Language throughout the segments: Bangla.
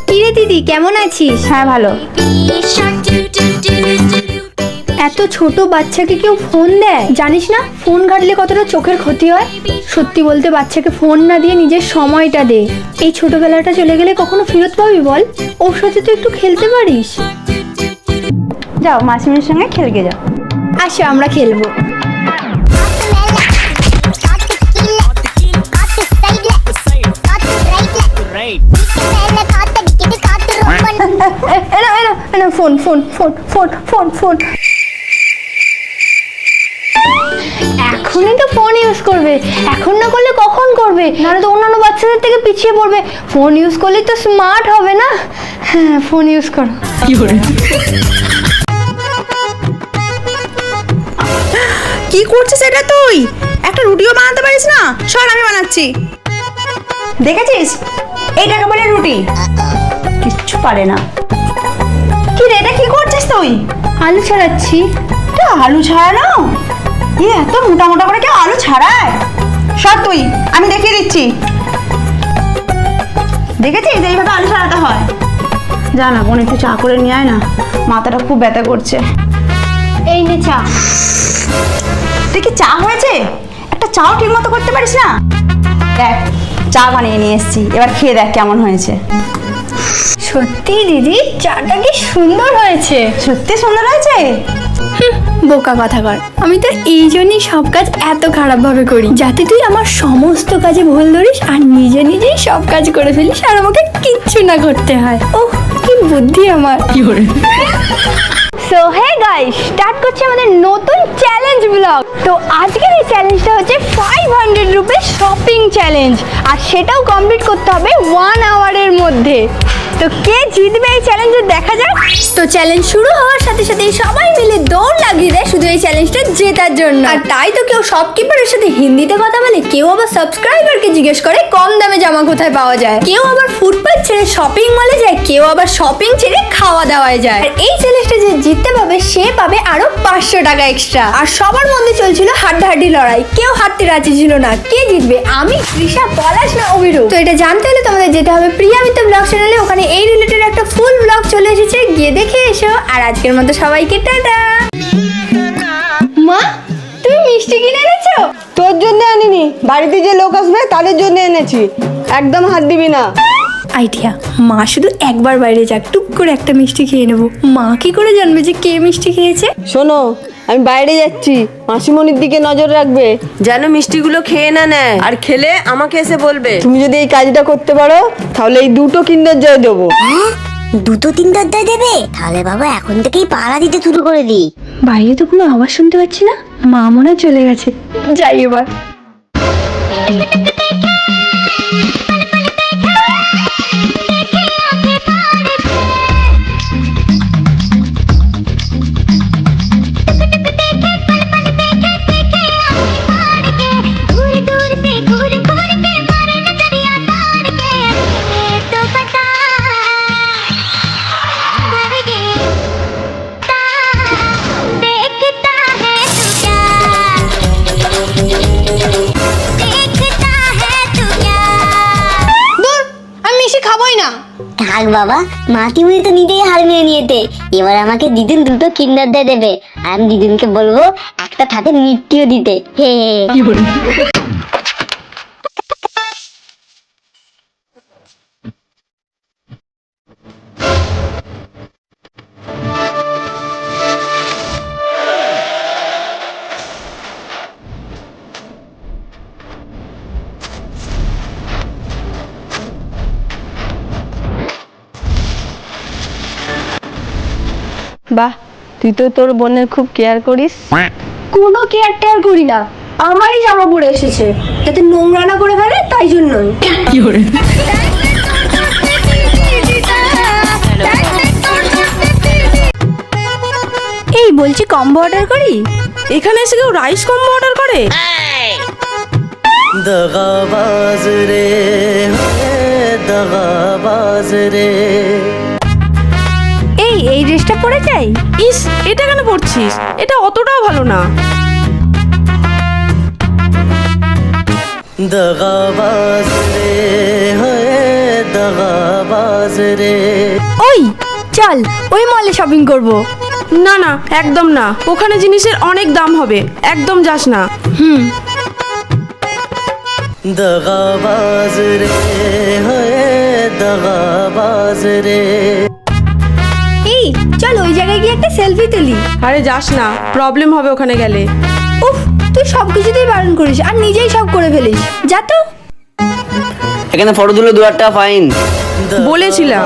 কিরে দিদি, কেমন আছিস? হ্যাঁ ভালো। এত ছোট বাচ্চাকে কেউ ফোন দেয়? জানিস না ফোন ঘাটলে কতটা চোখের ক্ষতি হয়? সত্যি বলতে বাচ্চাকে ফোন না দিয়ে নিজের সময়টা দে। এই ছোটবেলাটা চলে গেলে কখনো ফেরত পাবি বল? ওর সাথে তো একটু খেলতে পারিস। যাও মাসিমের সঙ্গে খেলকে যাও। আসো আমরা খেলবো। Phone phone phone phone phone phone এখনই তো ফোন ইউজ করবে, এখন না করলে কখন করবে? নাহলে তো অন্যান্য বাচ্চাদের থেকে পিছিয়ে পড়বে। ফোন ইউজ করলেই তো স্মার্ট হবে না? হ্যাঁ, ফোন ইউজ করো। কি করছিস এটা তুই? একটা রুটিও বানাতে পারিস না? সর, আমি বানাচ্ছি। দেখেছিস, এইটাকে বলে রুটি। কিচ্ছু পারে না। কি রে, এটা কি করছিস তুই? আলু ছাড়াচ্ছি। আলু ছাড়ানো? এত মোটা মোটা করে কেউ আলু ছাড়ায়? সর তুই, আমি দেখিয়ে দিচ্ছি। দেখেছিস এইভাবে আলু ছাড়াতে হয়? যা না বোন, একটু চা করে নিয়ে আয় না, মাথাটা খুব ব্যথা করছে। এই নে চা। তুই কি চা হয়েছে? একটা চাও ঠিক মতো করতে পারিস না? দেখ, চা বানিয়ে নিয়ে এসেছি, এবার খেয়ে দেখ কেমন হয়েছে। সত্যি দিদি, চাটা কি সুন্দর হয়েছে। সত্যি সুন্দর হয়েছে? বোকা কথা কর। আমি তো এই জন্যই সব কাজ এত খারাপ ভাবে করি, যাতে তুই আমার সমস্ত কাজে ভুল ধরিস আর নিজে নিজেই সব কাজ করে ফেলিস আর আমাকে কিচ্ছু না করতে হয়। ওহ, কি বুদ্ধি আমার। কি করে? সো হে গাইস, স্টার্ট করছি আমাদের নতুন চ্যালেঞ্জ ব্লগ। তো আজকের এই চ্যালেঞ্জটা হচ্ছে 500 রুপিস শপিং চ্যালেঞ্জ, আর সেটাও কমপ্লিট করতে হবে 1 আওয়ারের মধ্যে। তো কে জিতবে এই চ্যালেঞ্জে দেখা যাক। তো চ্যালেঞ্জ শুরু হওয়ার সাথে সাথে সবাই মিলে দৌড় লাগিয়ে দেয় শুধু এই চ্যালেঞ্জটা জেতার জন্য। আর তাই তো কেউ শপকিপারের সাথে হিন্দিতে কথা বলে, কেউ আবার সাবস্ক্রাইবারকে জিজ্ঞেস করে কম দামে জামা কোথায় পাওয়া যায়, কেউ আবার ফুটপাথ ছেড়ে শপিং মলে যায়, কেউ আবার শপিং ছেড়ে খাওয়া দাওয়ায় যায়। আর এই চ্যালেঞ্জটা যে জিততে পাবে সে পাবে আরো 500 টাকা এক্সট্রা। আর সবার মধ্যে চলছিল হাড্ডাহাড্ডি লড়াই, কেউ হারতে রাজি ছিল না। কে জিতবে, আমি, তৃষা, পলাশ না অভিরূপ? তো এটা জানতে হলে তোমাদের যেতে হবে প্রিয়া মিত্র ব্লগ চ্যানেলে। ওখানে এই রিলেটেড একটা ফুল ব্লগ চলে এসেছে, গিয়ে দেখে এসো। আর আজকের মতো সবাইকে টাটা। মা, তুমি মিষ্টি কিনে এনেছো? তোর জন্য আনিনি, বাড়িতে যে লোক আসবে তাদের জন্য এনেছি। একদম হাত দিবি না। আইডিয়া, মা শুধু একবার বাইরে যাক, টুক করে একটা মিষ্টি খেয়ে নেবো। মা কি করে জানবে যে কে মিষ্টি খেয়েছে? শোনো, আমি বাইরে যাচ্ছি, মাসিমণির দিকে নজর রাখবে যেন মিষ্টিগুলো খেয়ে না নেয়, আর খেলে আমাকে এসে বলবে। তুমি যদি এই কাজটা করতে পারো তাহলে এই 2টো কিন্ডার জয় দেবো। দুটো তিন দরজায় দেবে? তাহলে বাবা এখন থেকেই পাহারা দিতে শুরু করে দিই। বাইরে তো কোনো আওয়াজ শুনতে পাচ্ছি না, মা মনে হয় চলে গেছে। যাই এবার। থাক বাবা, মাটিমুড়ি তো নিজেই হার মেনে নিয়েছে। এবার আমাকে দিদুন 2টো কিন্ডার দিয়ে দেবে, আর আমি দিদুনকে বলবো একটা সাথে মিষ্টিও দিতে। হে বাহ, তুই তো তোর বোনের খুব কেয়ার করিস। কোনো কেয়ার টেয়ার করি না, আমারই জামা পরে এসেছে, যাতে নোংরা না করে ফেলে, তাই জন্যই। কি করে? এই বলছি, কম্বো অর্ডার করি? এখানে এসে কেউ রাইস কম্বো অর্ডার করে? দগাবাজ রে, দগাবাজ রে। এই ড্রেসটা পরে যাই। ইস, এটা কেন পরছিস? এটা অতটাও ভালো না। দগাবাজ রে, दगाबाज रे ওই চল ওই মলে শপিং করব। না না একদম না, ওখানে জিনিসের অনেক দাম হবে, একদম যাস না। दगाबाज रे होए दगाबाज रे এই চল ওই জায়গায় গিয়ে একটা সেলফি তুলি। আরে যাস না, প্রবলেম হবে ওখানে গেলে। উফ তুই সব কিছুতেই বারণ করিস আর নিজেই সব করে ফেলিস, যা তো। এখানে ফটো তুলে 2000 টাকা ফাইন। বলেছিলাম।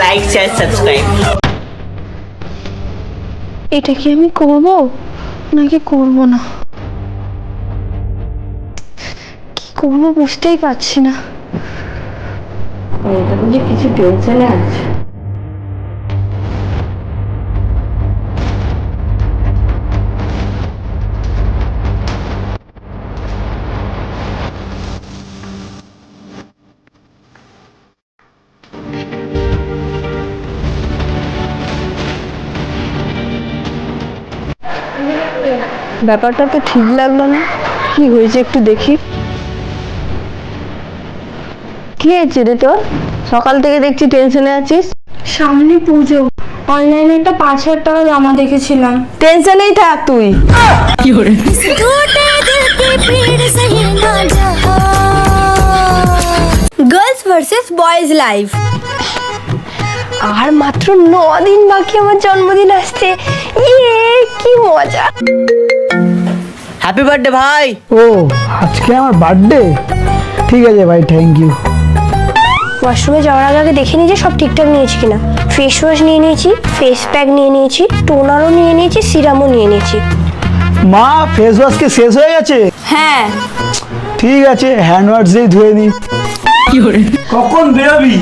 Like share subscribe. এটা কি আমি করব নাকি করব না, কি করব বুঝতেই পারছি না। এটা বুঝি কিছু টেনশনে আছে। ব্যাপারটা তো ঠিক লাগলো না, কি হয়েছে একটু দেখি। কি হয়েছে রে তোর? সকাল থেকে দেখছি টেনশনে আছিস। সামনে পুজো, অনলাইনে একটা 5000 টাকা জমা দেখেছিলাম। টেনশনেই থাক তুই। Girls versus boys life. আর মাত্র 9 দিন বাকি আমার জন্মদিন আসছে, ইয়ে কি মজা। হ্যাপি বার্থডে ভাই। ও আজকে আমার বার্থডে, ঠিক আছে ভাই, থ্যাংক ইউ। ওয়াশরুমে যাওয়ার আগে দেখে নিই যে সব ঠিকঠাক নিয়েছি কিনা। ফেস ওয়াশ নিয়ে নিয়েছি, ফেস প্যাক নিয়ে নিয়েছি, টোনারও নিয়ে নিয়েছি, সিরামও নিয়ে নিয়েছি। মা ফেস ওয়াশ কি শেষ হয়ে গেছে? হ্যাঁ ঠিক আছে, হ্যান্ড ওয়াশ দিয়ে ধুয়ে নি। কখন বেরোবি?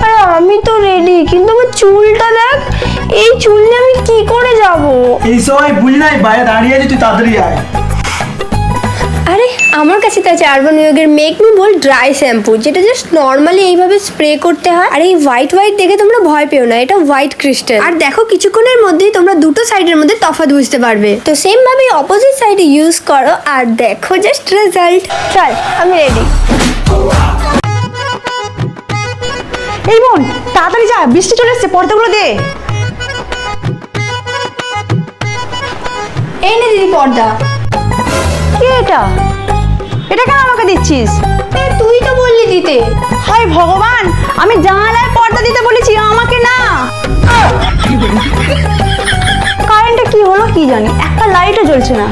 আরে আমি তো রেডি, কিন্তু আমার চুলটা দেখ, এই চুল নিয়ে আমি কি করে যাব? এই সময় বুঝি নাই বাইরে দাঁড়িয়ে আছি, তুই তাড়াতাড়ি আয়। আরে আমার কাছে তো আছে আরবান ইয়োগের make me bold dry shampoo, যেটা জাস্ট নর্মালি এইভাবে স্প্রে করতে হয়। আর এই হোয়াইট হোয়াইট দেখে তোমরা ভয় পেও না, এটা হোয়াইট ক্রিস্টাল। আর দেখো কিছুক্ষণের মধ্যেই তোমরা দুটো সাইডের মধ্যে তফাৎ বুঝতে পারবে। তো সেম ভাবে অপোজিট সাইডে ইউজ করো আর দেখো জাস্ট রেজাল্ট। চল আমি রেডি। এই বোন তাড়াতাড়ি যা, বৃষ্টি চলে এসছে, পর্দাগুলো দে। এই নে দিদি পর্দা। কি এটা? এটা কেন আমাকে দিচ্ছিস? তুই তো বললি দিতে। হায় ভগবান, আমি জানালায় পর্দা দিতে বলেছি, আমাকে না। কারেন্টে কি হলো কি জানি, একটা লাইটও জ্বলছে না।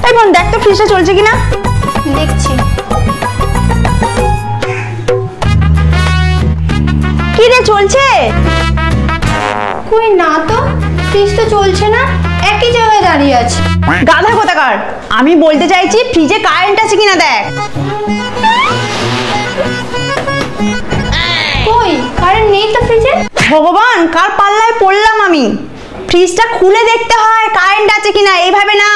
এই বোন দেখ তো ফ্রিজটা চলছে কিনা। দেখছি। কি রে চলছে? কই না তো, ফ্রিজ তো চলছে না, একই জায়গায় দাঁড়িয়ে আছে। গাধা কোথাকার, আমি বলতে চাইছি ফ্রিজে কারেন্ট আছে কিনা দেখ। কই কারেন্ট নেই তো ফ্রিজে। ভগবান, কার পাল্লায় পড়লাম আমি? ফ্রিজটা খুলে দেখতে হয় কারেন্ট আছে কিনা, এইভাবে না।